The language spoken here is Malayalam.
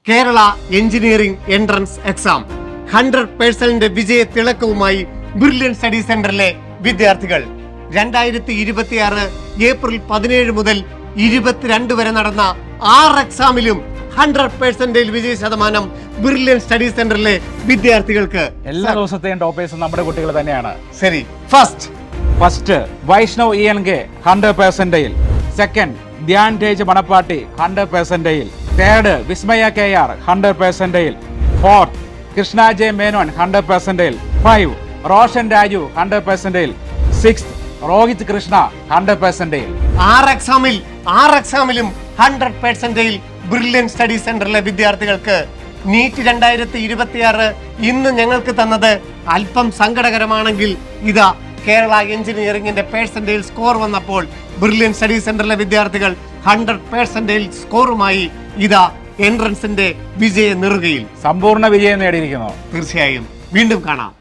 കേരള എഞ്ചിനീയറിംഗ് എൻട്രൻസ് എക്സാം 100% വിജയ തിളക്കവുമായി ബ്രില്യൻ സ്റ്റഡി സെന്ററിലെ വിദ്യാർത്ഥികൾ 2026 ഏപ്രിൽ 17 മുതൽ 22 വരെ നടന്ന 6 എക്സാമിലും 100% വിജയ ശതമാനം ബ്രില്യൻ സ്റ്റഡി സെന്ററിലെ വിദ്യാർത്ഥികൾക്ക്. എല്ലാ ദിവസത്തെയും ടോപ്പേഴ്സ് നമ്മുടെ കുട്ടികൾ തന്നെയാണ്. ശരി, first Vaishnav ENK 100%. Second Dhyan Tej Manappatti 100%. Third Vismaya KR 100%. Fourth Krishna J Menon 100%. 5 Roshan Raju 100%. 6 Rohit Krishna 100%. 6 എക്സാമിലും 100% ബ്രില്യൻ സ്റ്റഡി സെന്ററിലെ വിദ്യാർത്ഥികൾക്ക്. നീറ്റ് 2026 ഇന്ന് ഞങ്ങൾക്ക് തന്നത് അല്പം സങ്കടകരമാണെങ്കിൽ ഇതാ കേരള എഞ്ചിനീയറിംഗിന്റെ പേഴ്സന്റേജ് സ്കോർ വന്നപ്പോൾ ബ്രില്യൻ സ്റ്റഡി സെന്ററിലെ വിദ്യാർത്ഥികൾ 100% സ്കോറുമായി ഇതാ എൻട്രൻസിന്റെ വിജയ നെറുകയിൽ സമ്പൂർണ്ണ വിജയം നേടിയിരിക്കുന്നു. തീർച്ചയായും വീണ്ടും കാണാം.